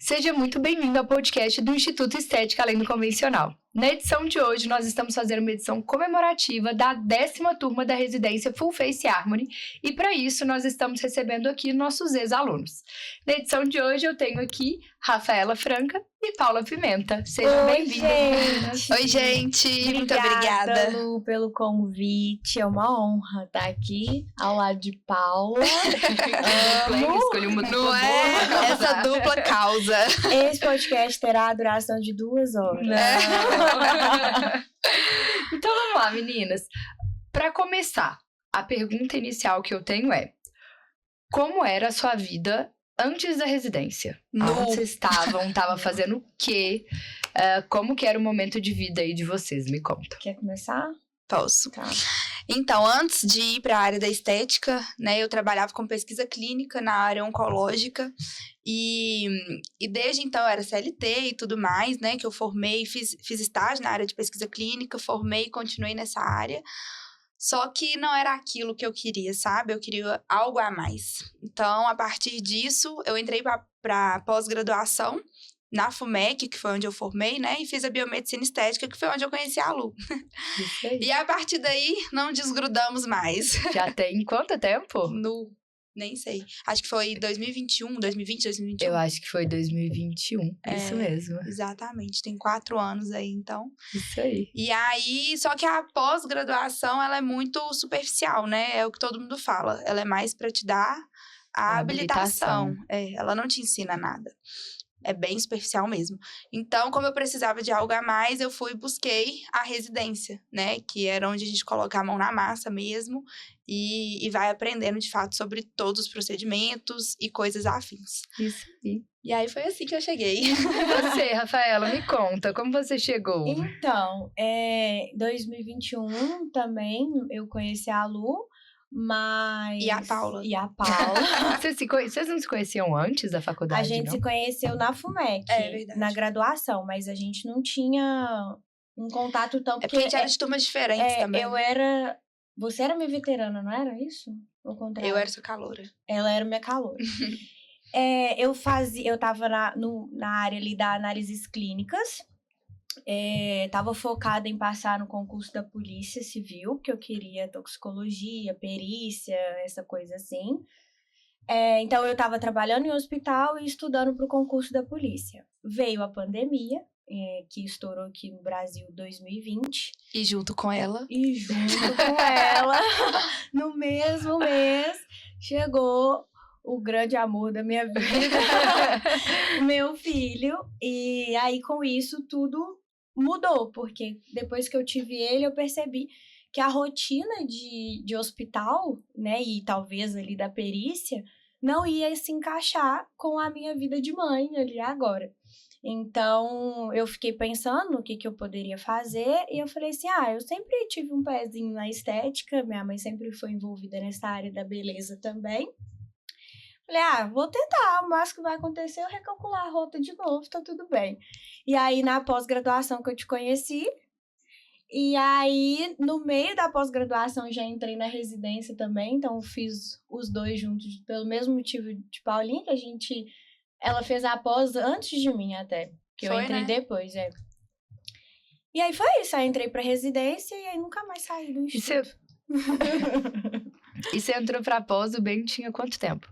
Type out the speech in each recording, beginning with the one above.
Seja muito bem-vindo ao podcast do Instituto Estética Além do Convencional. Na edição de hoje, nós estamos fazendo uma edição comemorativa da 10ª turma da residência Full Face Harmony e, para isso, nós estamos recebendo aqui nossos ex-alunos. Na edição de hoje, eu tenho aqui Rafaela Franca e Paula Pimenta. Sejam bem-vindas. Oi, gente! Muito obrigada, Lu, pelo convite. É uma honra estar aqui ao lado de Paula. Escolhi uma dupla não é? boa. Essa dupla causa. Esse podcast terá a duração de 2 horas. Então vamos lá, meninas. Para começar, a pergunta inicial que eu tenho é: como era a sua vida antes da residência? Onde vocês estavam? Tava fazendo o quê? Como que era o momento de vida aí de vocês? Me conta. Quer começar? Posso. Tá. Então, antes de ir para a área da estética, né, eu trabalhava com pesquisa clínica na área oncológica e desde então eu era CLT e tudo mais, né, que eu formei, fiz estágio na área de pesquisa clínica, formei e continuei nessa área. Só que não era aquilo que eu queria, sabe? Eu queria algo a mais. Então, a partir disso, eu entrei para pós-graduação na FUMEC, que foi onde eu formei, né? E fiz a biomedicina estética, que foi onde eu conheci a Lu. Isso aí. E a partir daí, não desgrudamos mais. Já tem quanto tempo? Nem sei. Acho que foi 2021, 2021. Eu acho que foi 2021. Isso mesmo. Exatamente. Tem 4 anos aí, então. Isso aí. E aí, só que a pós-graduação, ela é muito superficial, né? É o que todo mundo fala. Ela é mais para te dar a habilitação. Ela não te ensina nada. É bem superficial mesmo. Então, como eu precisava de algo a mais, eu fui e busquei a residência, né? Que era onde a gente coloca a mão na massa mesmo e vai aprendendo, de fato, sobre todos os procedimentos e coisas afins. Isso aí. E aí, foi assim que eu cheguei. E você, Rafaela, me conta, como você chegou? Então, em 2021 também eu conheci a Lu, mas... E a Paula. Vocês não se conheciam antes da faculdade, A gente não? se conheceu na FUMEC, verdade. na graduação, mas a gente não tinha um contato tão... Porque a gente era de turmas diferentes também. Você era minha veterana, não era isso? Ou contrário? Eu era sua caloura. Ela era minha caloura. Eu tava na área ali da análises clínicas. Tava focada em passar no concurso da Polícia Civil, porque eu queria toxicologia, perícia, essa coisa assim. Então, eu tava trabalhando em hospital e estudando para o concurso da polícia. Veio a pandemia, que estourou aqui no Brasil em 2020. E junto com ela. No mesmo mês, chegou o grande amor da minha vida, meu filho. E aí, com isso, tudo mudou, porque depois que eu tive ele, eu percebi que a rotina de hospital, né, e talvez ali da perícia, não ia se encaixar com a minha vida de mãe ali agora. Então, eu fiquei pensando no que eu poderia fazer e eu falei assim, eu sempre tive um pezinho na estética, minha mãe sempre foi envolvida nessa área da beleza também. Falei, vou tentar, o máximo que vai acontecer é eu recalcular a rota de novo, tá tudo bem. E aí, na pós-graduação que eu te conheci, e aí, no meio da pós-graduação, já entrei na residência também, então fiz os dois juntos, pelo mesmo motivo de Paulinha, que ela fez a pós antes de mim até, que eu entrei depois, E aí foi isso, aí entrei pra residência e aí nunca mais saí do instituto. E você entrou pra pós, o Ben tinha quanto tempo?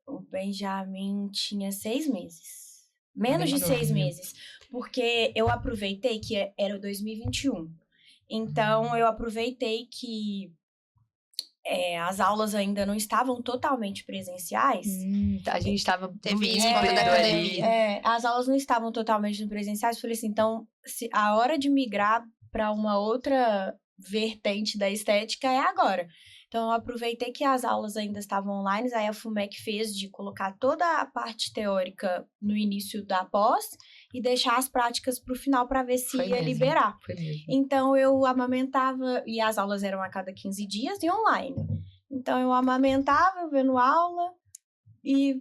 O Benjamin tinha 6 meses. Menos de 6 meses. Porque eu aproveitei que era 2021. Então, eu aproveitei que as aulas ainda não estavam totalmente presenciais. A gente estava... Teve isso por conta da pandemia. As aulas não estavam totalmente presenciais. Falei assim, então, a hora de migrar para uma outra vertente da estética é agora. Então, eu aproveitei que as aulas ainda estavam online, aí a FUMEC fez de colocar toda a parte teórica no início da pós e deixar as práticas para o final para ver se ia liberar. Foi mesmo. Então, eu amamentava, e as aulas eram a cada 15 dias e online. Então, eu amamentava, vendo aula, e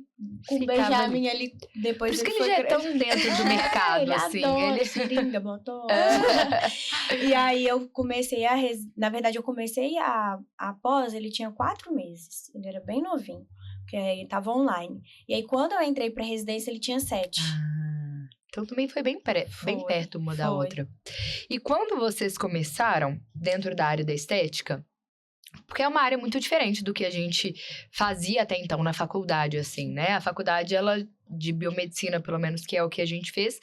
com o Benjamin ali, depois por isso que ele já é tão dentro do mercado, ele assim. Adora seringa, botou. E aí eu comecei na verdade, eu comecei a pós, ele tinha 4 meses. Ele era bem novinho. porque aí tava online. E aí, quando eu entrei pra residência, ele tinha 7. Então também foi bem Foi, perto uma da foi. outra. E quando vocês começaram dentro da área da estética, porque é uma área muito diferente do que a gente fazia até então na faculdade, assim, né? A faculdade, ela, de biomedicina, pelo menos, que é o que a gente fez,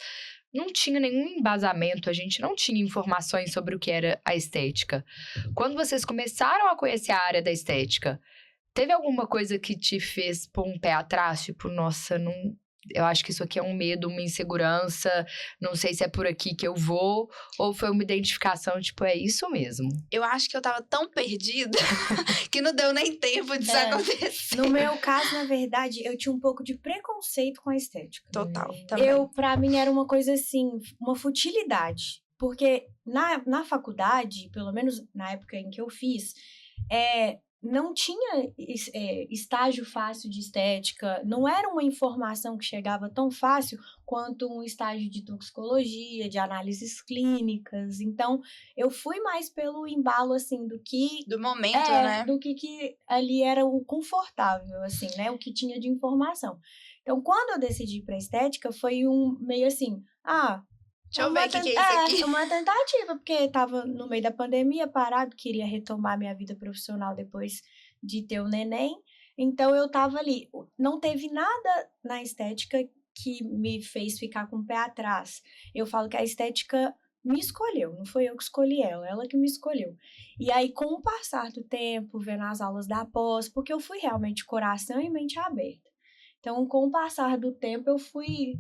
não tinha nenhum embasamento, a gente não tinha informações sobre o que era a estética. Quando vocês começaram a conhecer a área da estética, teve alguma coisa que te fez pôr um pé atrás? Tipo, nossa, não... eu acho que isso aqui é um medo, uma insegurança, não sei se é por aqui que eu vou, ou foi uma identificação, tipo, é isso mesmo. Eu acho que eu tava tão perdida que não deu nem tempo disso acontecer. No meu caso, na verdade, eu tinha um pouco de preconceito com a estética. Total, também. Pra mim, era uma coisa assim, uma futilidade. Porque na faculdade, pelo menos na época em que eu fiz, não tinha estágio fácil de estética, não era uma informação que chegava tão fácil quanto um estágio de toxicologia, de análises clínicas. Então, eu fui mais pelo embalo, assim, do momento, né? do que ali era o confortável, assim, né? O que tinha de informação. Então, quando eu decidi ir pra estética, foi meio assim, deixa eu ver o que é isso aqui. Uma tentativa, porque tava no meio da pandemia, parado, queria retomar minha vida profissional depois de ter o neném. Então, eu tava ali. Não teve nada na estética que me fez ficar com o pé atrás. Eu falo que a estética me escolheu, não foi eu que escolhi ela que me escolheu. E aí, com o passar do tempo, vendo as aulas da pós, porque eu fui realmente coração e mente aberta. Então, com o passar do tempo, eu fui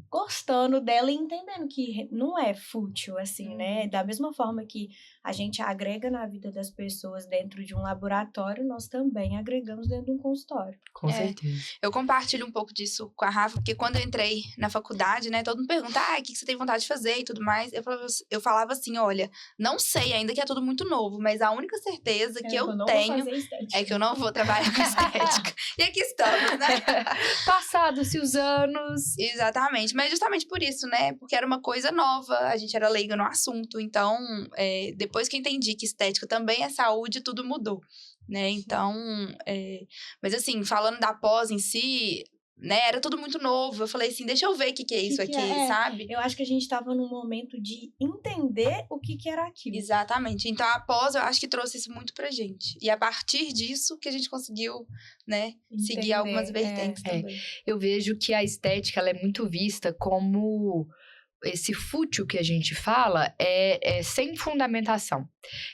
gostando dela e entendendo que não é fútil, assim, né? Da mesma forma que a gente agrega na vida das pessoas dentro de um laboratório, nós também agregamos dentro de um consultório. Com certeza. Eu compartilho um pouco disso com a Rafa, porque quando eu entrei na faculdade, né, todo mundo pergunta, o que você tem vontade de fazer e tudo mais. Eu falava assim, olha, não sei ainda, que é tudo muito novo, mas a única certeza que eu tenho é que eu não vou trabalhar com estética. E aqui estamos, né? Passados-se os anos. Exatamente. Mas justamente por isso, né? Porque era uma coisa nova, a gente era leiga no assunto. Então, depois que eu entendi que estética também é saúde, tudo mudou, né? Então, mas assim, falando da pós em si, né? Era tudo muito novo. Eu falei assim, deixa eu ver o que é isso aqui, sabe? Eu acho que a gente estava num momento de entender o que era aquilo. Exatamente. Então, a pós, eu acho que trouxe isso muito pra gente. E a partir disso que a gente conseguiu, né? Seguir algumas vertentes também. Eu vejo que a estética, ela é muito vista como... esse fútil que a gente fala é sem fundamentação.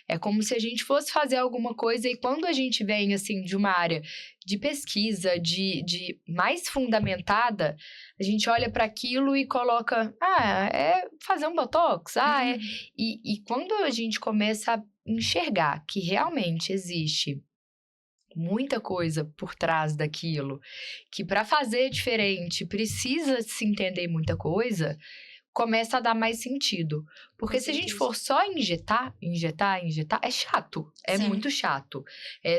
É como se a gente fosse fazer alguma coisa e quando a gente vem, assim, de uma área de pesquisa, de mais fundamentada, a gente olha para aquilo e coloca, é fazer um botox, E quando a gente começa a enxergar que realmente existe muita coisa por trás daquilo, que para fazer diferente precisa se entender muita coisa, começa a dar mais sentido. Porque se a gente for só injetar, é chato. É Sim. muito chato.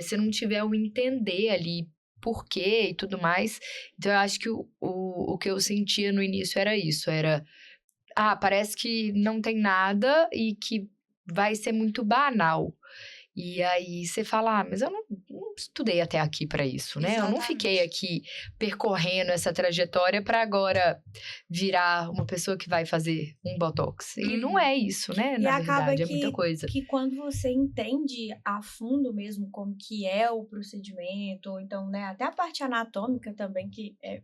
Se não tiver um entender ali por quê e tudo mais. Então, eu acho que o que eu sentia no início era isso. Era, parece que não tem nada e que vai ser muito banal. E aí você fala, mas eu não estudei até aqui para isso, né? Exatamente. Eu não fiquei aqui percorrendo essa trajetória para agora virar uma pessoa que vai fazer um botox. E não é isso, né? E Na acaba verdade, é muita coisa. Que quando você entende a fundo mesmo como que é o procedimento, ou então, né, até a parte anatômica também, que é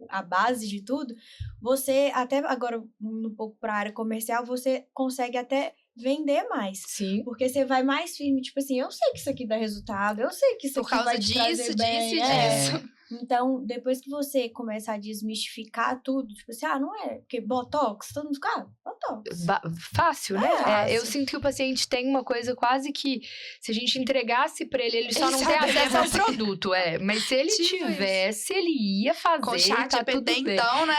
a base de tudo, você até agora, um pouco para a área comercial, você consegue até vender mais. Sim. Porque você vai mais firme, tipo assim, eu sei que isso aqui dá resultado, eu sei que isso aqui vai te trazer bem. Disso. Então, depois que você começa a desmistificar tudo, tipo assim, não é, porque botox, todo mundo fica, botox. Fácil, né? Fácil. Eu sinto que o paciente tem uma coisa quase que, se a gente entregasse pra ele não tem acesso ao produto, mas se ele tivesse, ele ia fazer, com chat tá tudo bem. Então, né?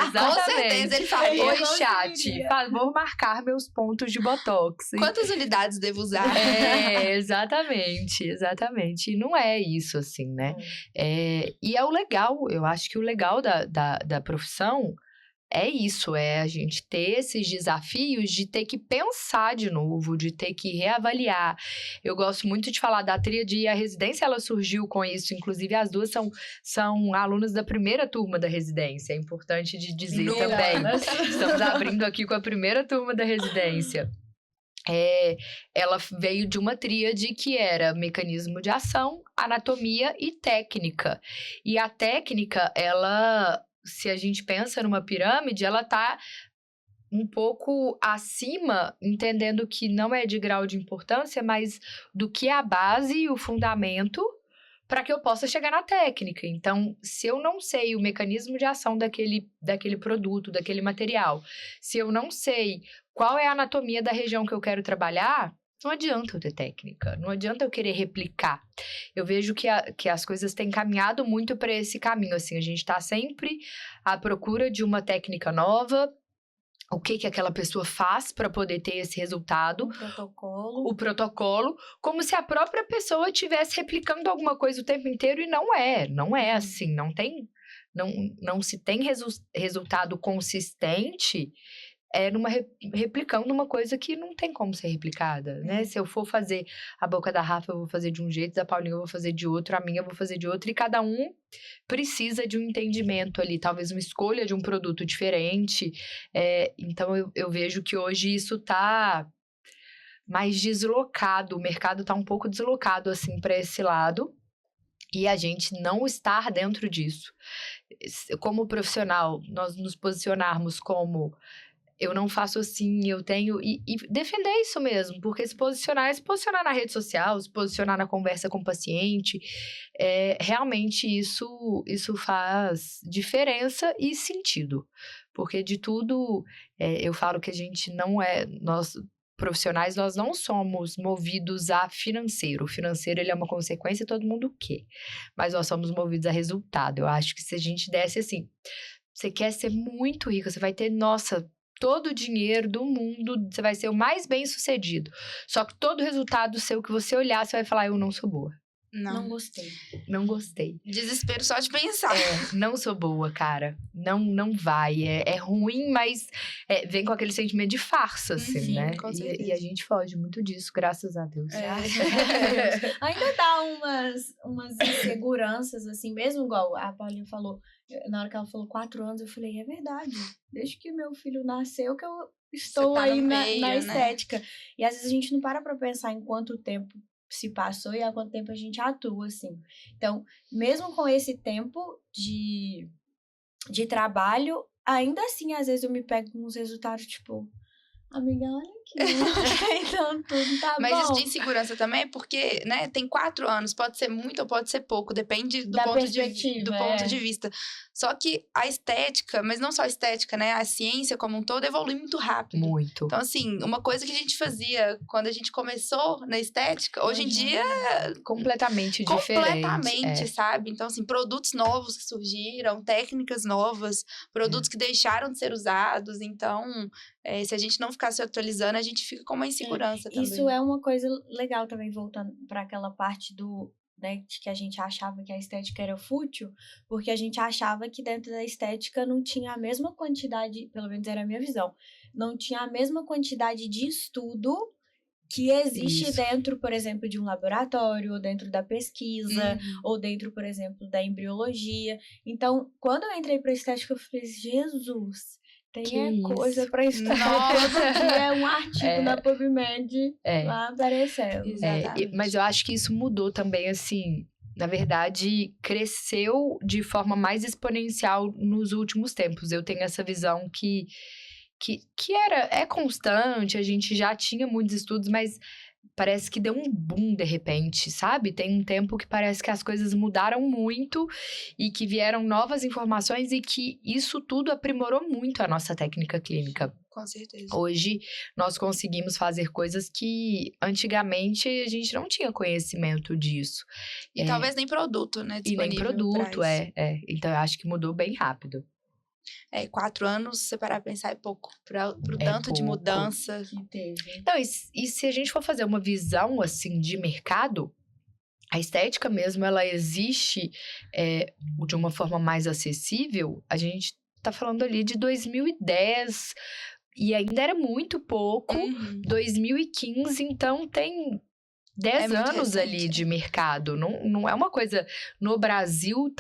Exatamente. Com certeza ele faria. Oi, chat, favor marcar meus pontos de botox. Quantas unidades devo usar? Exatamente. E não é isso, assim, né? E é o legal, eu acho que o legal da profissão é isso, é a gente ter esses desafios de ter que pensar de novo, de ter que reavaliar. Eu gosto muito de falar da tríade e a residência, ela surgiu com isso. Inclusive, as duas são alunas da primeira turma da residência. É importante de dizer também. Estamos abrindo aqui com a primeira turma da residência. Ela veio de uma tríade que era mecanismo de ação, anatomia e técnica. E a técnica, ela, se a gente pensa numa pirâmide, ela tá um pouco acima, entendendo que não é de grau de importância, mas do que é a base e o fundamento para que eu possa chegar na técnica. Então, se eu não sei o mecanismo de ação daquele produto, daquele material, se eu não sei qual é a anatomia da região que eu quero trabalhar, não adianta eu ter técnica, não adianta eu querer replicar. Eu vejo que as coisas têm caminhado muito para esse caminho, assim, a gente está sempre à procura de uma técnica nova, o que aquela pessoa faz para poder ter esse resultado. O protocolo, como se a própria pessoa estivesse replicando alguma coisa o tempo inteiro e não é assim, não se tem resultado consistente replicando uma coisa que não tem como ser replicada, né? Se eu for fazer a boca da Rafa, eu vou fazer de um jeito, da Paulinha eu vou fazer de outro, a minha eu vou fazer de outro, e cada um precisa de um entendimento ali, talvez uma escolha de um produto diferente. Então, eu vejo que hoje isso tá mais deslocado, o mercado tá um pouco deslocado, assim, para esse lado, e a gente não estar dentro disso. Como profissional, nós nos posicionarmos como eu não faço assim, eu tenho... E defender isso mesmo, porque se posicionar é se posicionar na rede social, se posicionar na conversa com o paciente. Realmente isso faz diferença e sentido. Porque de tudo, eu falo que a gente não nós profissionais, nós não somos movidos a financeiro. O financeiro, ele é uma consequência e todo mundo quer. Mas nós somos movidos a resultado. Eu acho que se a gente desse assim, você quer ser muito rico, você vai ter, nossa... todo o dinheiro do mundo, você vai ser o mais bem-sucedido. Só que todo resultado seu que você olhar, você vai falar, eu não sou boa. Não gostei. Não gostei. Desespero só de pensar. Não sou boa, cara. Não vai. É ruim, mas vem com aquele sentimento de farsa, assim, Sim, né? com certeza. E a gente foge muito disso, graças a Deus. Ainda dá umas inseguranças, assim, mesmo igual a Paulinha falou. Na hora que ela falou 4 anos, eu falei, é verdade. Desde que meu filho nasceu que eu estou tá aí no na meio, né? estética. E às vezes a gente não para pensar em quanto tempo se passou e há quanto tempo a gente atua, assim. Então, mesmo com esse tempo de trabalho, ainda assim, às vezes eu me pego com uns resultados, tipo... Amiga, olha aqui. Então, tudo tá Mas bom. isso de insegurança também é porque, né, tem 4 anos, pode ser muito ou pode ser pouco, depende do Da ponto perspectiva, de vista. Só que a estética, mas não só a estética, né, a ciência como um todo evolui muito rápido. Muito. Então, assim, uma coisa que a gente fazia quando a gente começou na estética, hoje em dia Completamente diferente. completamente, sabe? Então, assim, produtos novos que surgiram, técnicas novas, produtos que deixaram de ser usados. Então, se a gente não ficar se atualizando, a gente fica com uma insegurança também. Isso é uma coisa legal também, voltando para aquela parte né, de que a gente achava que a estética era fútil, porque a gente achava que dentro da estética não tinha a mesma quantidade, pelo menos era a minha visão, não tinha a mesma quantidade de estudo que existe dentro, por exemplo, de um laboratório, ou dentro da pesquisa, ou dentro, por exemplo, da embriologia. Então, quando eu entrei para estética, eu falei, Jesus... Tem coisa pra estudar todo dia, um artigo na PubMed lá aparecendo. Mas eu acho que isso mudou também, assim, na verdade, cresceu de forma mais exponencial nos últimos tempos. Eu tenho essa visão que é constante, a gente já tinha muitos estudos, mas parece que deu um boom de repente, sabe? Tem um tempo que parece que as coisas mudaram muito e que vieram novas informações e que isso tudo aprimorou muito a nossa técnica clínica. Com certeza. Hoje, nós conseguimos fazer coisas que antigamente a gente não tinha conhecimento disso. E talvez nem produto, né? E nem produto, Então, eu acho que mudou bem rápido. 4 anos, se você parar pra pensar, é pouco. Pro tanto de mudança que teve. Então, e se a gente for fazer uma visão, assim, de mercado, a estética mesmo, ela existe de uma forma mais acessível. A gente tá falando ali de 2010, e ainda era muito pouco, 2015, então tem 10 muito anos recente, ali de mercado. Não é uma coisa no Brasil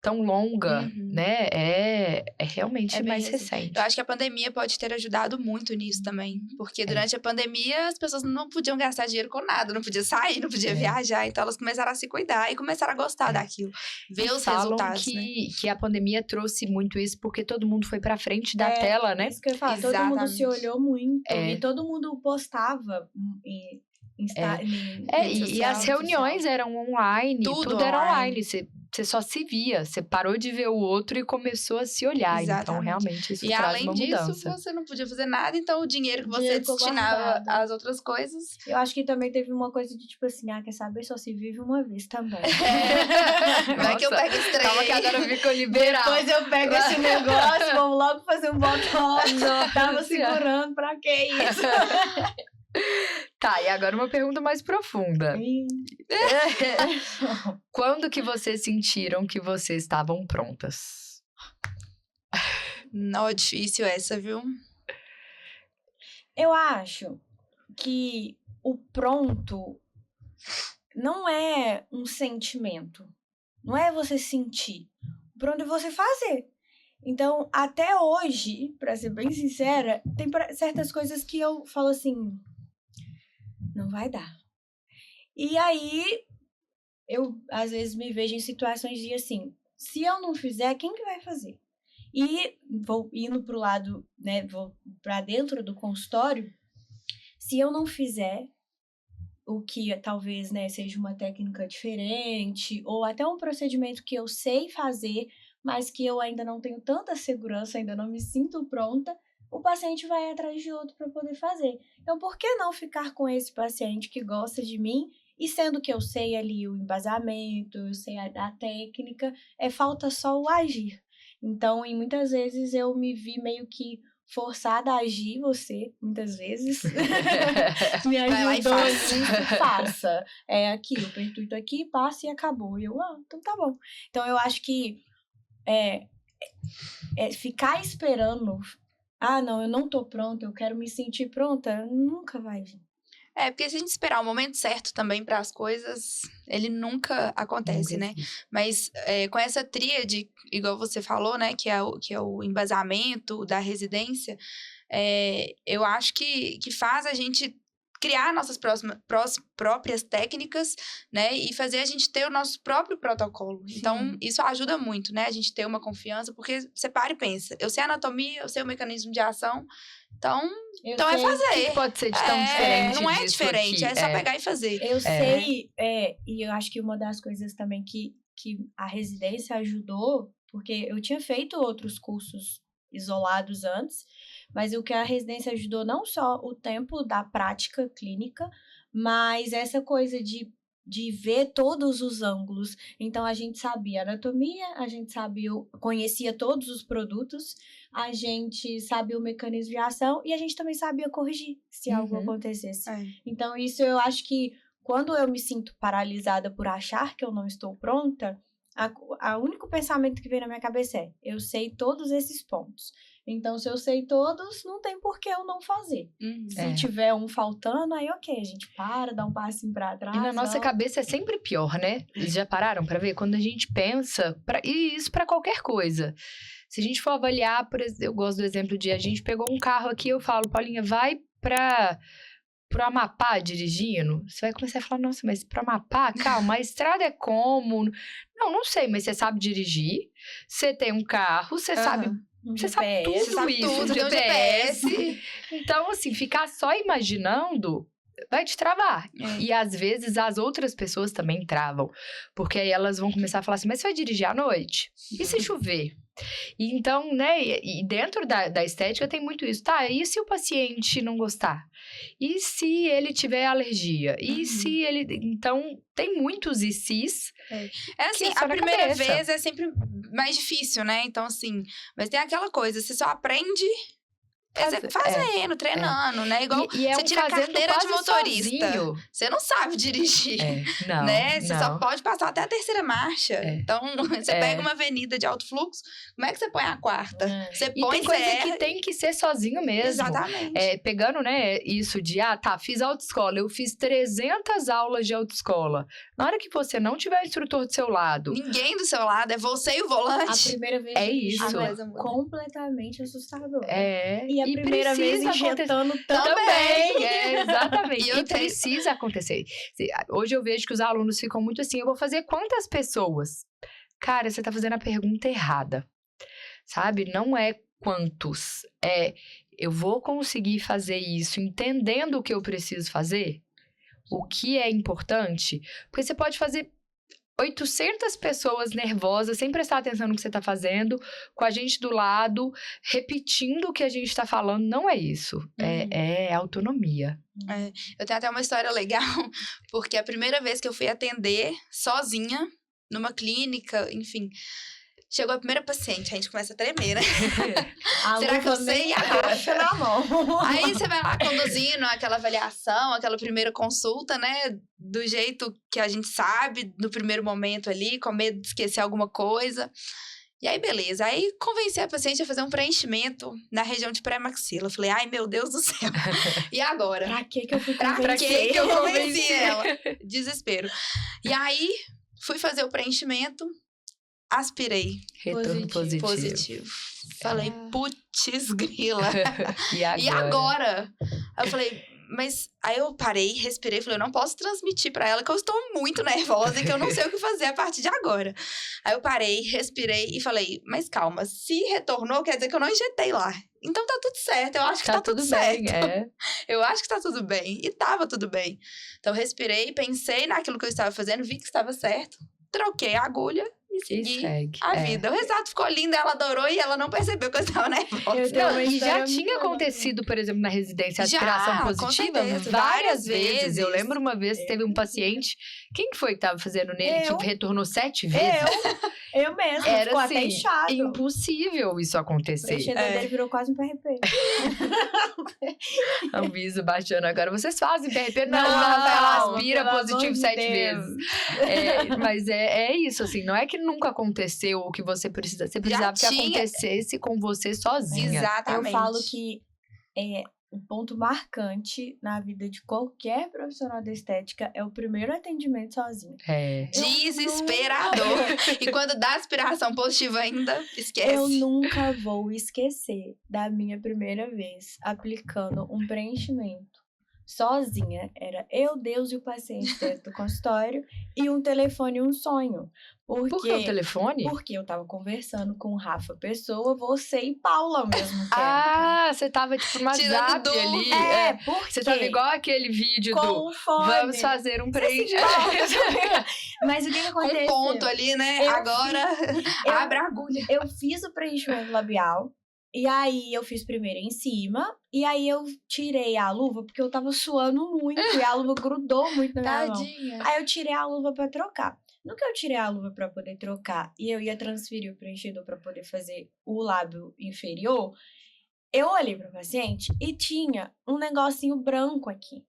tão longa, né? É realmente É bem mais recente. recente. Eu acho que a pandemia pode ter ajudado muito nisso também. Porque durante a pandemia, as pessoas não podiam gastar dinheiro com nada. Não podia sair, não podia viajar. Então, elas começaram a se cuidar e começaram a gostar daquilo. Ver E os falam resultados, né? que a pandemia trouxe muito isso, porque todo mundo foi pra frente da tela, né? Isso que eu ia falar. Todo mundo se Exatamente. olhou muito. E todo mundo postava em rede E as social, reuniões eram online, tudo era online. online. Você só se via, você parou de ver o outro e começou a se olhar. Então, Exatamente. realmente, isso E traz além uma disso, mudança. você não podia fazer nada, então o dinheiro que você Dinheiro ficou destinava guardado. às outras coisas. Eu acho que também teve uma coisa de tipo assim, quer saber? Só se vive uma vez também. Vai que eu Nossa, pego esse trem. calma que agora ficou liberal. Depois eu pego esse negócio, vamos logo fazer um botox. Tava segurando, pra que isso? Tá, e agora uma pergunta mais profunda. Quando que vocês sentiram que vocês estavam prontas? Não, difícil essa, viu? Eu acho que o pronto não é um sentimento. Não é você sentir. O pronto é você fazer. Então, até hoje, pra ser bem sincera, tem certas coisas que eu falo assim, não vai dar. E aí, eu às vezes me vejo em situações de assim, se eu não fizer, quem que vai fazer? E vou indo pro lado, né, vou pra dentro do consultório, se eu não fizer o que talvez, né, seja uma técnica diferente, ou até um procedimento que eu sei fazer, mas que eu ainda não tenho tanta segurança, ainda não me sinto pronta, o paciente vai atrás de outro para poder fazer. Então, por que não ficar com esse paciente que gosta de mim, e sendo que eu sei ali o embasamento, eu sei a técnica, falta só o agir. Então, e muitas vezes eu me vi meio que forçada a agir, muitas vezes, me ajudou nisso, faça. É aqui, eu aperto aqui, passa e acabou. E eu, então tá bom. Então, eu acho que ficar esperando, não, eu não tô pronta, eu quero me sentir pronta, nunca vai vir. Porque se a gente esperar o momento certo também para as coisas, ele nunca acontece, né? Mas com essa tríade, igual você falou, né? Que é o embasamento da residência, eu acho que faz a gente criar nossas próprias técnicas, né? E fazer a gente ter o nosso próprio protocolo. Sim. Então, isso ajuda muito, né? A gente ter uma confiança, porque você para e pensa. Eu sei a anatomia, eu sei o mecanismo de ação, então é fazer. Que pode ser de tão diferente. Não é diferente, aqui. É só pegar e fazer. Eu sei, e eu acho que uma das coisas também que a residência ajudou, porque eu tinha feito outros cursos isolados antes, mas o que a residência ajudou não só o tempo da prática clínica, mas essa coisa de ver todos os ângulos. Então, a gente sabia anatomia, a gente conhecia todos os produtos, a gente sabia o mecanismo de ação e a gente também sabia corrigir se algo acontecesse. Então, isso eu acho que quando eu me sinto paralisada por achar que eu não estou pronta, o único pensamento que vem na minha cabeça eu sei todos esses pontos. Então, se eu sei todos, não tem por que eu não fazer. Se tiver um faltando, aí ok, a gente para, dá um passinho pra trás. E na nossa cabeça é sempre pior, né? Eles já pararam pra ver? Quando a gente pensa, e isso pra qualquer coisa. Se a gente for avaliar, por exemplo, eu gosto do exemplo de a gente pegou um carro aqui, eu falo, Paulinha, vai pro Amapá dirigindo, você vai começar a falar, nossa, mas pro Amapá, calma, a estrada é como? Não sei, mas você sabe dirigir, você tem um carro, você sabe... Você sabe tudo isso, GPS. Então, assim, ficar só imaginando vai te travar. E às vezes as outras pessoas também travam. Porque aí elas vão começar a falar assim, mas você vai dirigir à noite? E se chover? E então, né, e dentro da estética tem muito isso. Tá, e se o paciente não gostar? E se ele tiver alergia? E se ele... Então, tem muitos e sis. Assim, a primeira vez é sempre mais difícil, né? Então, assim... Mas tem aquela coisa, você só aprende fazendo, treinando, né? Igual E é você tira a fazendo carteira de quase motorista. sozinho. Você não sabe dirigir. Não, Né? Você não. só pode passar até a terceira marcha. Então, você pega uma avenida de alto fluxo, como é que você põe a quarta? Você E põe, tem coisa que tem que ser sozinho mesmo. Exatamente. Pegando, né, isso de, fiz autoescola, eu fiz 300 aulas de autoescola. Na hora que você não tiver instrutor do seu lado... Ninguém do seu lado, é você e o volante. A primeira vez É isso. completamente assustador. E a primeira vez injetando também. Exatamente. E precisa acontecer. Hoje eu vejo que os alunos ficam muito assim, eu vou fazer quantas pessoas? Cara, você tá fazendo a pergunta errada. Sabe? Não é quantos. Eu vou conseguir fazer isso entendendo o que eu preciso fazer? O que é importante? Porque você pode fazer 800 pessoas nervosas, sem prestar atenção no que você está fazendo, com a gente do lado, repetindo o que a gente está falando. Não é isso. É autonomia. Eu tenho até uma história legal, porque a primeira vez que eu fui atender sozinha, numa clínica, enfim... Chegou a primeira paciente, a gente começa a tremer, né? Será que eu sei agora? Na mão. Aí você vai lá conduzindo aquela avaliação, aquela primeira consulta, né? Do jeito que a gente sabe, no primeiro momento ali, com medo de esquecer alguma coisa. E aí, beleza. Aí, convenci a paciente a fazer um preenchimento na região de pré-maxila. Falei, ai, meu Deus do céu. E agora? Pra que eu fui Pra convencer? que eu convenci ela? Desespero. E aí, fui fazer o preenchimento. Aspirei. Retorno positivo. Falei, putz grila. E agora? Aí eu falei, mas... Aí eu parei, respirei, falei, eu não posso transmitir pra ela que eu estou muito nervosa e que eu não sei o que fazer a partir de agora. Aí eu parei, respirei e falei, mas calma, se retornou, quer dizer que eu não injetei lá. Então tá tudo certo, eu acho que tá tudo certo. Bem, Eu acho que tá tudo bem. E tava tudo bem. Então respirei, pensei naquilo que eu estava fazendo, vi que estava certo, troquei a agulha e segui a vida. O resultado ficou lindo, ela adorou e ela não percebeu que eu estava nervosa. E já tinha acontecido, por exemplo, na residência, a aspiração positiva? Várias vezes. Eu lembro uma vez que teve um paciente, quem que foi que estava fazendo nele, que retornou 7 vezes? Eu mesma, era ficou assim, até inchado. Impossível isso acontecer. O preenchedor dele virou quase um PRP. Aviso baixando agora. Vocês fazem PRP? Não, ela aspira positivo 7 vezes. Mas é isso, assim, não é que nunca aconteceu o que você precisa. Você precisava que acontecesse com você sozinha. Exatamente. Eu falo que um ponto marcante na vida de qualquer profissional da estética é o primeiro atendimento sozinho. Desesperador. E quando dá aspiração positiva ainda, esquece. Eu nunca vou esquecer da minha primeira vez aplicando um preenchimento sozinha. Era eu, Deus e o paciente dentro do consultório e um telefone e um sonho. Por que o telefone? Porque eu tava conversando com Rafa Pessoa, você e Paula ao mesmo tempo. Você tava tipo no WhatsApp ali. Porque você tava igual aquele vídeo com fone. Vamos fazer um preenchimento. Mas o que aconteceu? Um ponto ali, né? Agora, abre a agulha. Eu fiz o preenchimento labial. E aí, eu fiz primeiro em cima. E aí, eu tirei a luva, porque eu tava suando muito. E a luva grudou muito na minha mão. Aí, eu tirei a luva pra trocar. No que eu tirei a luva pra poder trocar e eu ia transferir o preenchedor pra poder fazer o lábio inferior, eu olhei pra paciente e tinha um negocinho branco aqui.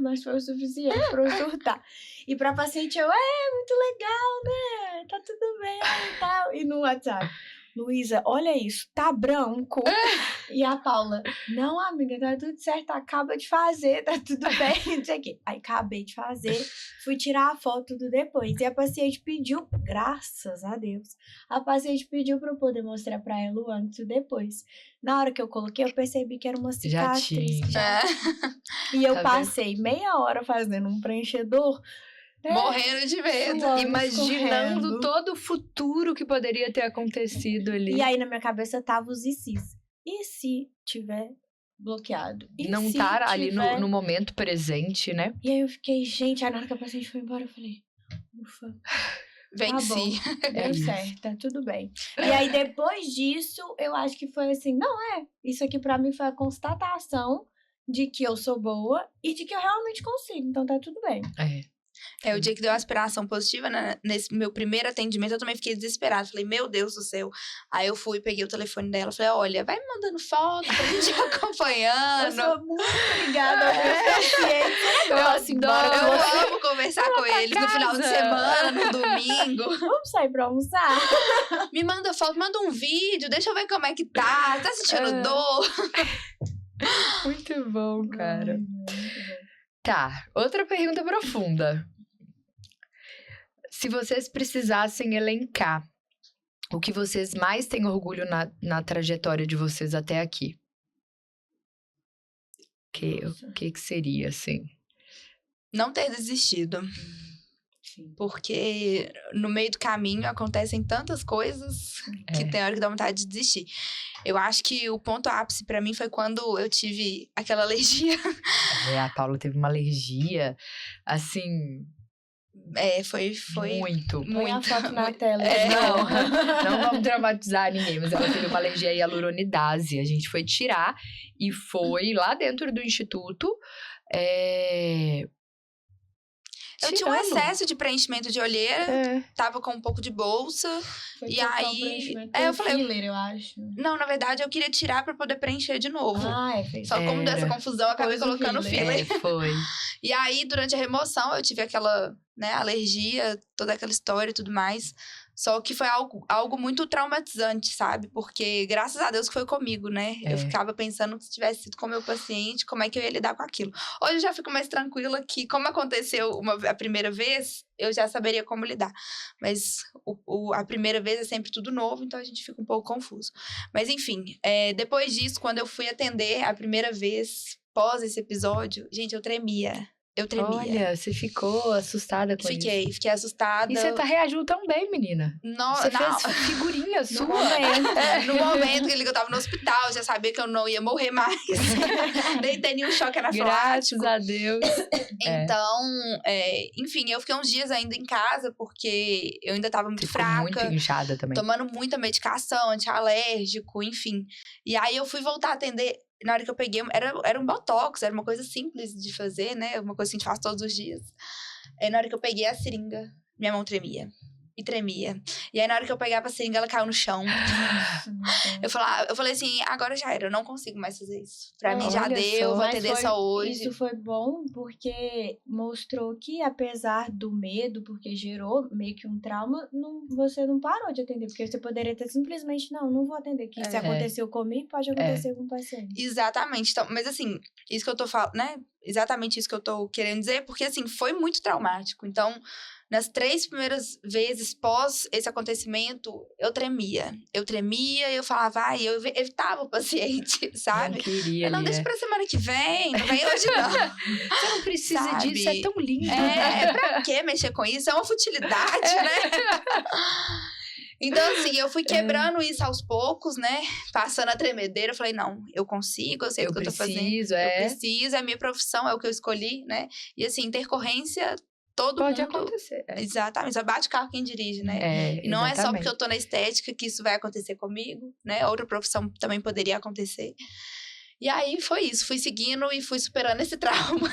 Mas foi o suficiente pra eu surtar. E pra paciente eu, muito legal, né? Tá tudo bem e tal. E no WhatsApp, Luísa, olha isso, tá branco. E a Paula, não, amiga, tá tudo certo, acaba de fazer, tá tudo bem, não sei o quê. Aí acabei de fazer, fui tirar a foto do depois. E a paciente pediu, graças a Deus, a paciente pediu pra eu poder mostrar pra ela o antes e o depois. Na hora que eu coloquei, eu percebi que era uma cicatriz. E eu passei meia hora fazendo um preenchedor, morrendo de medo. Imaginando todo o futuro que poderia ter acontecido ali. E aí, na minha cabeça, tava os ICs. E se tiver bloqueado? E não se tá ali tiver... no momento presente, né? E aí, eu fiquei, gente, aí na hora que a paciente foi embora, eu falei, ufa. Venci. Deu certo, tá tudo bem. E aí, depois disso, eu acho que foi assim, isso aqui pra mim foi a constatação de que eu sou boa e de que eu realmente consigo, então tá tudo bem. O dia que deu a aspiração positiva, né? Nesse meu primeiro atendimento, eu também fiquei desesperada. Falei, meu Deus do céu. Aí eu fui, peguei o telefone dela, falei, olha, vai me mandando foto pra gente ir acompanhando. Eu sou muito ligada aos meus pacientes. Eu adoro. Eu amo conversar com eles no final de semana, no domingo. Vamos sair pra almoçar? Me manda foto, manda um vídeo, deixa eu ver como é que tá sentindo dor? Muito bom, cara. Muito bom. Tá, outra pergunta profunda. Se vocês precisassem elencar o que vocês mais têm orgulho na trajetória de vocês até aqui, o que seria, assim? Não ter desistido. Porque no meio do caminho acontecem tantas coisas que tem hora que dá vontade de desistir. Eu acho que o ponto ápice pra mim foi quando eu tive aquela alergia. A Paula teve uma alergia, assim... Foi muito. Põe a foto na tela. Não vamos dramatizar ninguém, mas ela teve uma alergia à hialuronidase. A gente foi tirar e foi lá dentro do instituto. Eu tinha um excesso de preenchimento de olheira, tava com um pouco de bolsa. Foi e trocar o aí, preenchimento eu pelo falei, filler, eu acho. Não, na verdade, eu queria tirar pra poder preencher de novo. Fez. Só como dessa confusão, eu acabei Pôs o colocando filler. filler. Foi. E aí, durante a remoção, eu tive aquela, alergia, toda aquela história e tudo mais. Só que foi algo muito traumatizante, sabe? Porque, graças a Deus, que foi comigo, né? Eu ficava pensando que se tivesse sido com o meu paciente, como é que eu ia lidar com aquilo. Hoje eu já fico mais tranquila que, como aconteceu a primeira vez, eu já saberia como lidar. Mas a primeira vez é sempre tudo novo, então a gente fica um pouco confuso. Mas, enfim, depois disso, quando eu fui atender a primeira vez, pós esse episódio, gente, eu tremia. Olha, você ficou assustada com isso. Fiquei assustada. E você reagiu tão bem, menina. Você fez figurinha sua. No momento que eu tava no hospital, eu já sabia que eu não ia morrer mais. Nem ter nenhum choque anafilático. Graças a Deus. Então, enfim, eu fiquei uns dias ainda em casa, porque eu ainda tava muito fraca. Muito inchada também. Tomando muita medicação, antialérgico, enfim. E aí eu fui voltar a atender. Na hora que eu peguei, era um botox, era uma coisa simples de fazer, né? Uma coisa que a gente faz todos os dias. Aí, na hora que eu peguei a seringa, minha mão tremia. E tremia. E aí, na hora que eu pegava a seringa, ela caiu no chão. Eu falei assim, agora já era, eu não consigo mais fazer isso. Pra mim já deu, vou atender só hoje. Isso foi bom porque mostrou que, apesar do medo, porque gerou meio que um trauma, você não parou de atender. Porque você poderia ter simplesmente, não vou atender. Que se aconteceu comigo, pode acontecer com o paciente. Exatamente. Então, mas assim, isso que eu tô falando, né? Exatamente isso que eu tô querendo dizer, porque assim, foi muito traumático. Então, nas 3 primeiras vezes pós esse acontecimento, eu tremia. Eu falava, eu evitava o paciente, sabe? Não queria, não, deixa pra semana que vem, não vem hoje não. Você não precisa disso, é tão lindo. Pra que mexer com isso? É uma futilidade, né? Então, assim, eu fui quebrando isso aos poucos, né? Passando a tremedeira, eu falei, não, eu consigo, eu sei o que eu tô fazendo. Eu preciso, é a minha profissão, é o que eu escolhi, né? E assim, intercorrência, todo mundo... Pode acontecer. Exatamente, só bate carro quem dirige, né? E não é só porque eu tô na estética que isso vai acontecer comigo, né? Outra profissão também poderia acontecer. E aí, foi isso. Fui seguindo e fui superando esse trauma.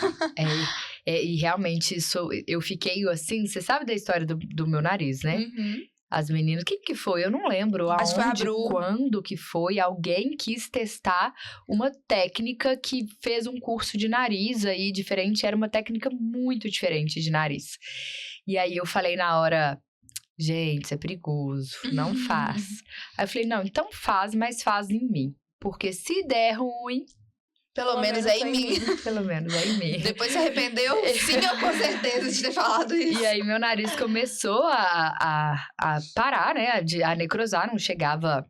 E realmente, isso... Eu fiquei assim... Você sabe da história do meu nariz, né? Uhum. As meninas, o que foi? Eu não lembro Acho aonde, que foi a Bru. quando que foi. Alguém quis testar uma técnica que fez um curso de nariz aí diferente. Era uma técnica muito diferente de nariz. E aí eu falei na hora, gente, isso é perigoso, não faz. Aí eu falei, não, então faz, mas faz em mim. Porque se der ruim... Pelo menos é em mim. Pelo menos é em mim. Depois se arrependeu? Sim, eu com certeza de ter falado isso. E aí meu nariz começou a parar, né? A necrosar, não chegava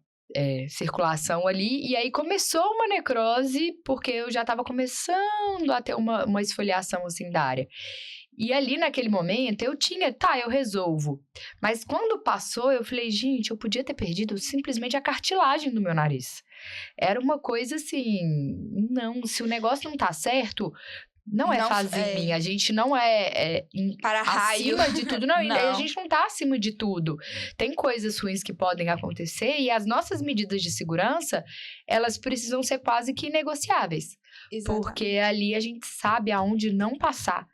circulação ali. E aí começou uma necrose, porque eu já tava começando a ter uma esfoliação assim da área. E ali naquele momento eu eu resolvo. Mas quando passou, eu falei, gente, eu podia ter perdido simplesmente a cartilagem do meu nariz. Era uma coisa assim, não, se o negócio não tá certo, não é fazer em mim. A gente não para raio acima de tudo, não. A gente não tá acima de tudo. Tem coisas ruins que podem acontecer e as nossas medidas de segurança, elas precisam ser quase que negociáveis. Exatamente. Porque ali a gente sabe aonde não passar.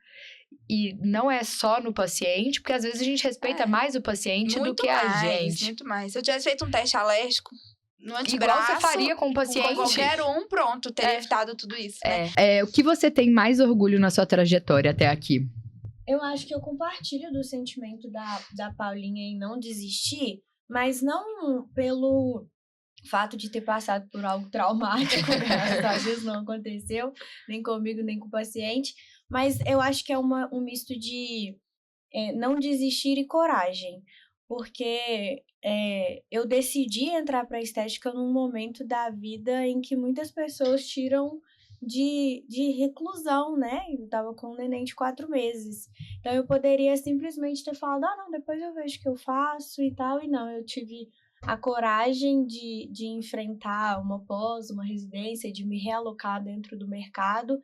E não é só no paciente, porque às vezes a gente respeita mais o paciente do que a gente. Muito mais. Se eu tivesse feito um teste alérgico no antebraço... Igual você faria com o paciente. Com qualquer um, pronto, teria evitado tudo isso, né? O que você tem mais orgulho na sua trajetória até aqui? Eu acho que eu compartilho do sentimento da Paulinha em não desistir, mas não pelo fato de ter passado por algo traumático, graças a Deus não aconteceu, nem comigo, nem com o paciente, mas eu acho que é um misto de não desistir e coragem, porque eu decidi entrar para a estética num momento da vida em que muitas pessoas tiram de reclusão, né? Eu tava com um neném de 4 meses. Então, eu poderia simplesmente ter falado, não, depois eu vejo o que eu faço e tal. E não, eu tive a coragem de enfrentar uma pós, uma residência, de me realocar dentro do mercado.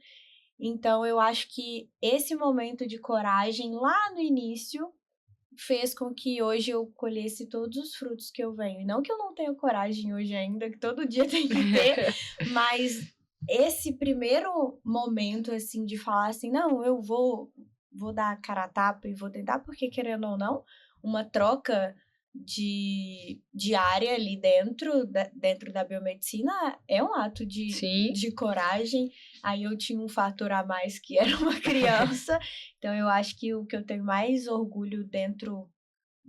Então, eu acho que esse momento de coragem lá no início fez com que hoje eu colhesse todos os frutos que eu venho. E não que eu não tenha coragem hoje ainda, que todo dia tem que ter, mas... esse primeiro momento, assim, de falar assim, não, eu vou dar a cara a tapa e vou tentar, porque querendo ou não, uma troca de área ali dentro da biomedicina é um ato de coragem. Aí eu tinha um fator a mais que era uma criança, então eu acho que o que eu tenho mais orgulho dentro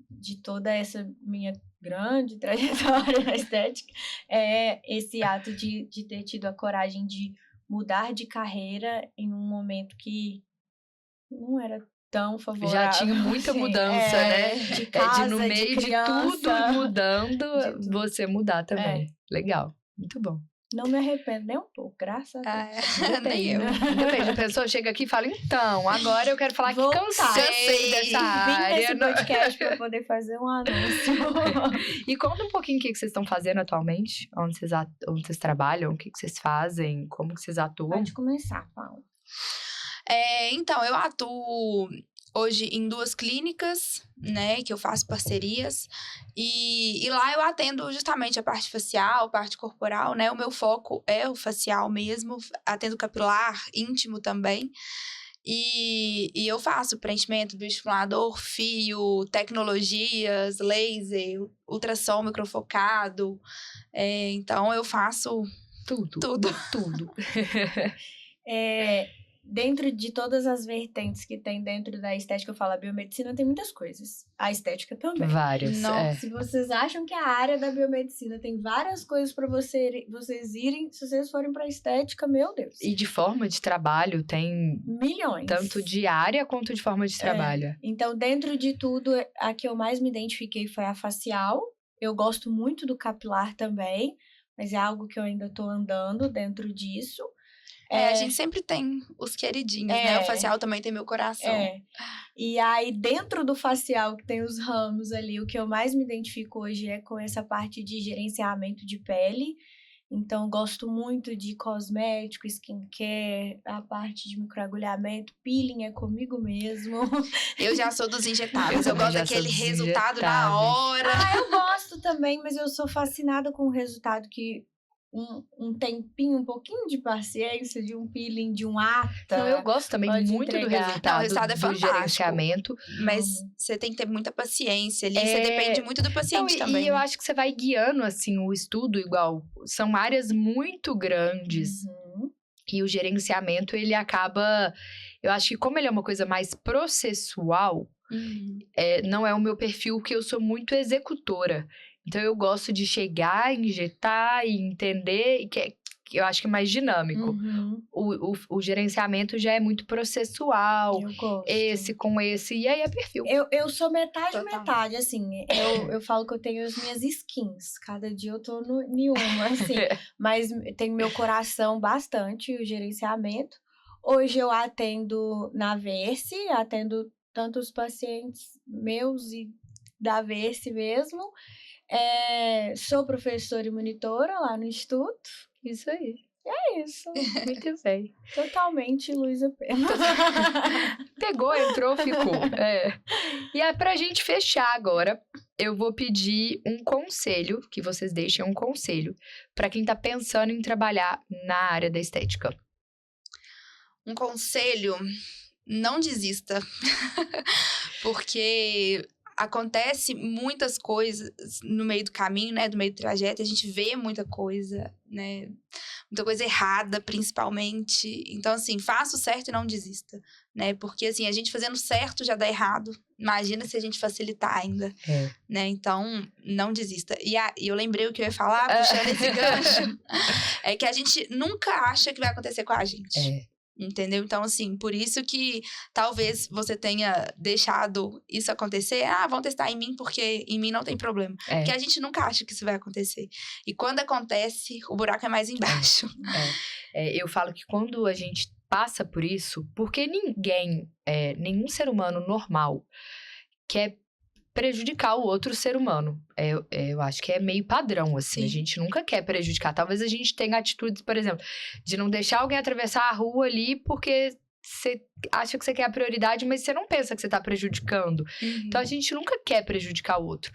de toda essa minha grande trajetória na estética é esse ato de ter tido a coragem de mudar de carreira em um momento que não era tão favorável. Já tinha muita mudança, né? De casa, no meio de criança, tudo mudando, você mudar também. Legal, muito bom. Não me arrependo nem um pouco, graças a Deus. Nem eu. Depende, a pessoa chega aqui e fala, então, agora eu quero falar que cansei dessa área. Vim nesse podcast para poder fazer um anúncio. E conta um pouquinho o que vocês estão fazendo atualmente, onde vocês trabalham, o que vocês fazem, como que vocês atuam. Pode começar, Paulo. Então, eu atuo hoje em 2 clínicas, né, que eu faço parcerias, e lá eu atendo justamente a parte facial, parte corporal, né, o meu foco é o facial mesmo, atendo capilar, íntimo também, e eu faço preenchimento, bioestimulador, fio, tecnologias, laser, ultrassom microfocado, então eu faço tudo. Dentro de todas as vertentes que tem dentro da estética, eu falo, a biomedicina tem muitas coisas. A estética também. Várias. Se vocês acham que a área da biomedicina tem várias coisas para vocês irem, se vocês forem para estética, meu Deus. E de forma de trabalho tem... milhões. Tanto de área quanto de forma de trabalho. Então, dentro de tudo, a que eu mais me identifiquei foi a facial. Eu gosto muito do capilar também, mas é algo que eu ainda tô andando dentro disso. A gente sempre tem os queridinhos, né? O facial também tem meu coração. E aí, dentro do facial, que tem os ramos ali, o que eu mais me identifico hoje é com essa parte de gerenciamento de pele. Então, gosto muito de cosmético, skincare, a parte de microagulhamento, peeling é comigo mesmo. Eu já sou dos injetáveis, eu gosto daquele resultado na hora. Eu gosto também, mas eu sou fascinada com o resultado que... Um tempinho, um pouquinho de paciência, de um peeling, de um ata. Então, eu gosto também muito do resultado. O resultado é fantástico. Do gerenciamento. Mas você tem que ter muita paciência ali. Você depende muito do paciente também. E eu acho que você vai guiando, assim, o estudo igual. São áreas muito grandes. E o gerenciamento, ele acaba... Eu acho que como ele é uma coisa mais processual, não é o meu perfil, porque eu sou muito executora. Então, eu gosto de chegar, injetar e entender, que eu acho que é mais dinâmico. O gerenciamento já é muito processual. Eu gosto. Esse com esse, e aí é perfil. Eu sou metade, assim. Eu falo que eu tenho as minhas skins. Cada dia eu tô em uma, assim. Mas tenho meu coração bastante, o gerenciamento. Hoje eu atendo na Verse, atendo tanto os pacientes meus e da Verse mesmo. Sou professora e monitora lá no Instituto. Isso aí. É isso. Muito bem. Totalmente Luísa Pena. Pegou, entrou, ficou. E pra gente fechar agora, eu vou pedir um conselho, que vocês deixem um conselho, para quem tá pensando em trabalhar na área da estética. Um conselho... não desista. Porque acontece muitas coisas no meio do caminho, né? Do meio do trajeto. A gente vê muita coisa, né? Muita coisa errada, principalmente. Então, assim, faça o certo e não desista, né? Porque, assim, a gente fazendo certo já dá errado. Imagina se a gente facilitar ainda, né? Então, não desista. E eu lembrei o que eu ia falar, puxando esse gancho. É que a gente nunca acha que vai acontecer com a gente. Entendeu? Então, assim, por isso que talvez você tenha deixado isso acontecer. Vão testar em mim porque em mim não tem problema. Porque a gente nunca acha que isso vai acontecer. E quando acontece, o buraco é mais embaixo. Eu falo que quando a gente passa por isso, porque nenhum ser humano normal quer prejudicar o outro ser humano. Eu acho que é meio padrão, assim. Sim. A gente nunca quer prejudicar. Talvez a gente tenha atitudes, por exemplo, de não deixar alguém atravessar a rua ali porque você acha que você quer a prioridade, mas você não pensa que você está prejudicando. Então, a gente nunca quer prejudicar o outro.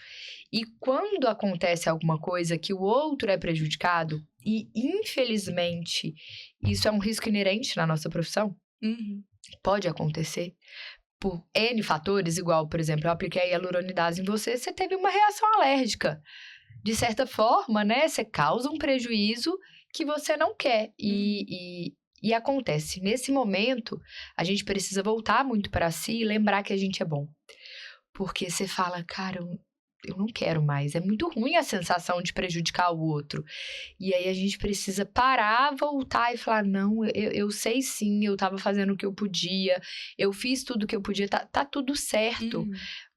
E quando acontece alguma coisa que o outro é prejudicado, e infelizmente isso é um risco inerente na nossa profissão, pode acontecer, por N fatores, igual, por exemplo, eu apliquei a hialuronidase em você teve uma reação alérgica. De certa forma, né, você causa um prejuízo que você não quer. E acontece. Nesse momento, a gente precisa voltar muito para si e lembrar que a gente é bom. Porque você fala, cara, eu não quero mais. É muito ruim a sensação de prejudicar o outro. E aí a gente precisa parar, voltar e falar, não, eu sei sim, eu tava fazendo o que eu podia, eu fiz tudo o que eu podia, tá tudo certo.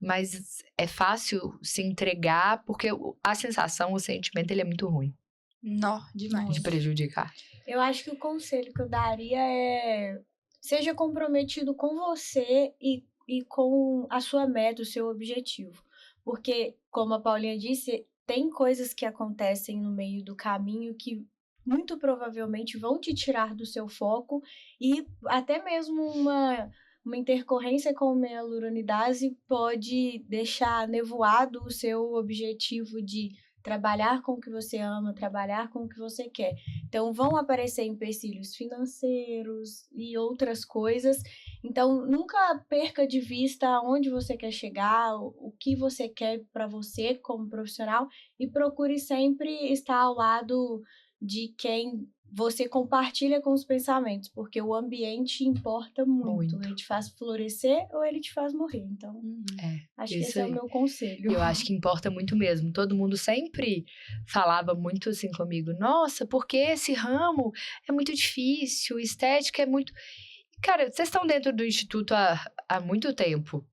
Mas é fácil se entregar, porque a sensação, o sentimento, ele é muito ruim. Não, demais. De prejudicar. Eu acho que o conselho que eu daria é, seja comprometido com você e com a sua meta, o seu objetivo. Porque, como a Paulinha disse, tem coisas que acontecem no meio do caminho que muito provavelmente vão te tirar do seu foco e até mesmo uma intercorrência com a hialuronidase pode deixar nevoado o seu objetivo de trabalhar com o que você ama, trabalhar com o que você quer. Então, vão aparecer empecilhos financeiros e outras coisas. Então, nunca perca de vista aonde você quer chegar, o que você quer para você como profissional e procure sempre estar ao lado de quem você compartilha com os pensamentos, porque o ambiente importa muito. Ele te faz florescer ou ele te faz morrer. Então, acho que esse é o meu conselho. Eu acho que importa muito mesmo. Todo mundo sempre falava muito assim comigo, nossa, porque esse ramo é muito difícil, estética é muito... Cara, vocês estão dentro do Instituto há muito tempo.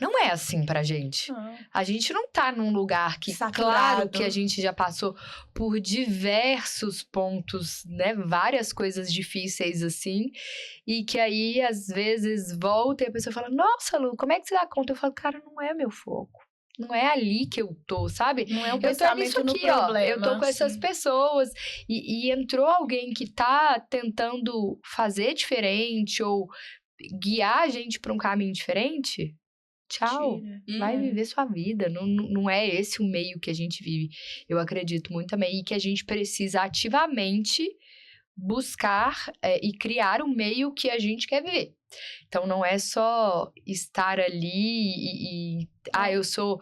Não é assim pra gente. A gente não tá num lugar que, saturado. Claro que a gente já passou por diversos pontos, né? Várias coisas difíceis, assim. E que aí, às vezes, volta e a pessoa fala, nossa, Lu, como é que você dá conta? Eu falo, cara, não é meu foco. Não é ali que eu tô, sabe? Não é um pensamento no problema. Eu tô com essas pessoas e entrou alguém que tá tentando fazer diferente ou guiar a gente pra um caminho diferente... Tchau, vai viver sua vida, não é esse o meio que a gente vive. Eu acredito muito também, e que a gente precisa ativamente buscar e criar o meio que a gente quer viver. Então, não é só estar ali eu sou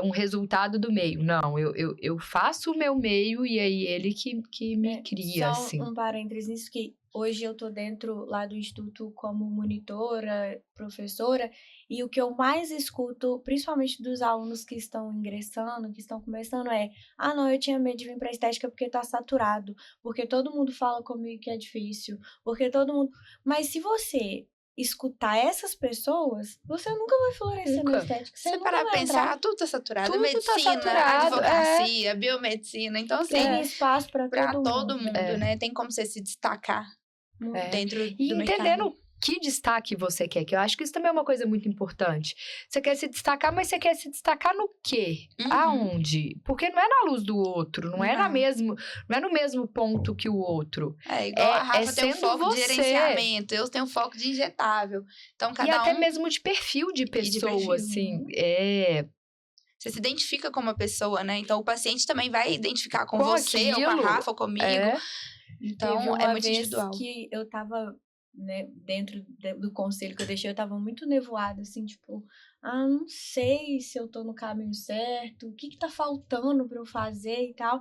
um resultado do meio. Não, eu faço o meu meio e aí ele que me cria, só assim. Um parênteses nisso, que hoje eu tô dentro lá do Instituto como monitora, professora, e o que eu mais escuto, principalmente dos alunos que estão ingressando, que estão começando, não, eu tinha medo de vir pra estética porque tá saturado, porque todo mundo fala comigo que é difícil, porque todo mundo... Mas se você escutar essas pessoas, você nunca vai florescer na estética. Você parar pra pensar, tudo tá saturado. Tudo medicina, tá saturado, advocacia, biomedicina. Então, assim, tem espaço pra todo mundo, né? Tem como você se destacar dentro do e entendendo mercado. Que destaque você quer, que eu acho que isso também é uma coisa muito importante. Você quer se destacar, mas você quer se destacar no quê? Aonde? Porque não é na luz do outro, não é no mesmo ponto que o outro. Igual a Rafa tem um foco de gerenciamento, eu tenho um foco de injetável. Então, cada até mesmo de perfil de pessoa, assim. Você se identifica com uma pessoa, né? Então, o paciente também vai identificar com você, ou com a Rafa, ou comigo. Então, Teve uma muito vez individual. Que eu tava né, dentro do conselho que eu deixei, eu tava muito nevoada, assim, tipo, não sei se eu tô no caminho certo, o que tá faltando pra eu fazer e tal.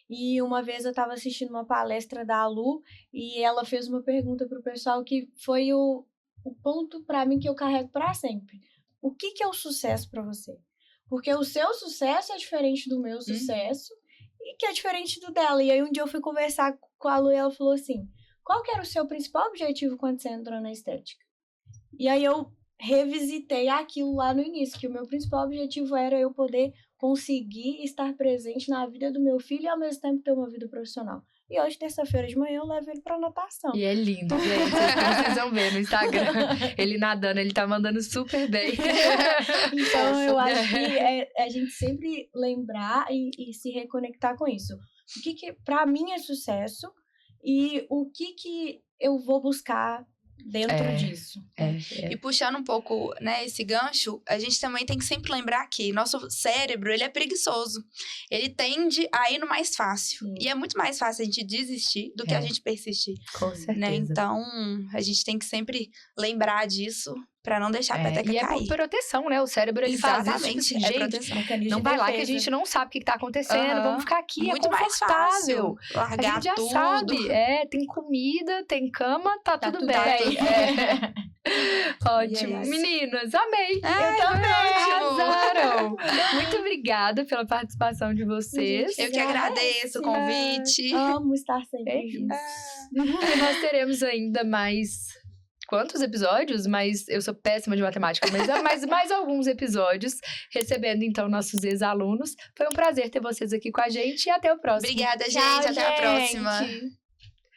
E uma vez eu tava assistindo uma palestra da Lu e ela fez uma pergunta pro pessoal que foi o ponto pra mim que eu carrego pra sempre. O que é o sucesso pra você? Porque o seu sucesso é diferente do meu sucesso e que é diferente do dela. E aí um dia eu fui conversar com a Lu e ela falou assim, qual que era o seu principal objetivo quando você entrou na estética? E aí eu revisitei aquilo lá no início, que o meu principal objetivo era eu poder conseguir estar presente na vida do meu filho e ao mesmo tempo ter uma vida profissional. E hoje, terça-feira de manhã, eu levo ele pra natação. E é lindo, gente. Vocês precisam ver no Instagram. Ele nadando, ele tá mandando super bem. Então, eu acho que é a gente sempre lembrar e se reconectar com isso. O que pra mim é sucesso e o que eu vou buscar dentro disso. E puxando um pouco, né, esse gancho, a gente também tem que sempre lembrar que nosso cérebro, ele é preguiçoso. Ele tende a ir no mais fácil. Sim. E é muito mais fácil a gente desistir do que a gente persistir. Com certeza. Né? Então, a gente tem que sempre lembrar disso pra não deixar a peteca e cair. é por proteção, né? O cérebro, ele faz isso, tipo assim, gente, proteção. não vai lá que a gente não sabe o que tá acontecendo, vamos ficar aqui, muito é mais confortável. fácil largar A gente já tudo. sabe, tem comida, tem cama, tá tudo tudo bem. bem. Ótimo. Yes. Meninas, amei. Eu também. Arrasaram. Muito obrigada pela participação de vocês. Eu que agradeço o convite. Amo estar sempre É juntos. E nós teremos ainda mais... Quantos episódios? Mas eu sou péssima de matemática, mas mais alguns episódios, recebendo então nossos ex-alunos. Foi um prazer ter vocês aqui com a gente e até o próximo. Obrigada, Tchau, gente. Até a próxima. gente.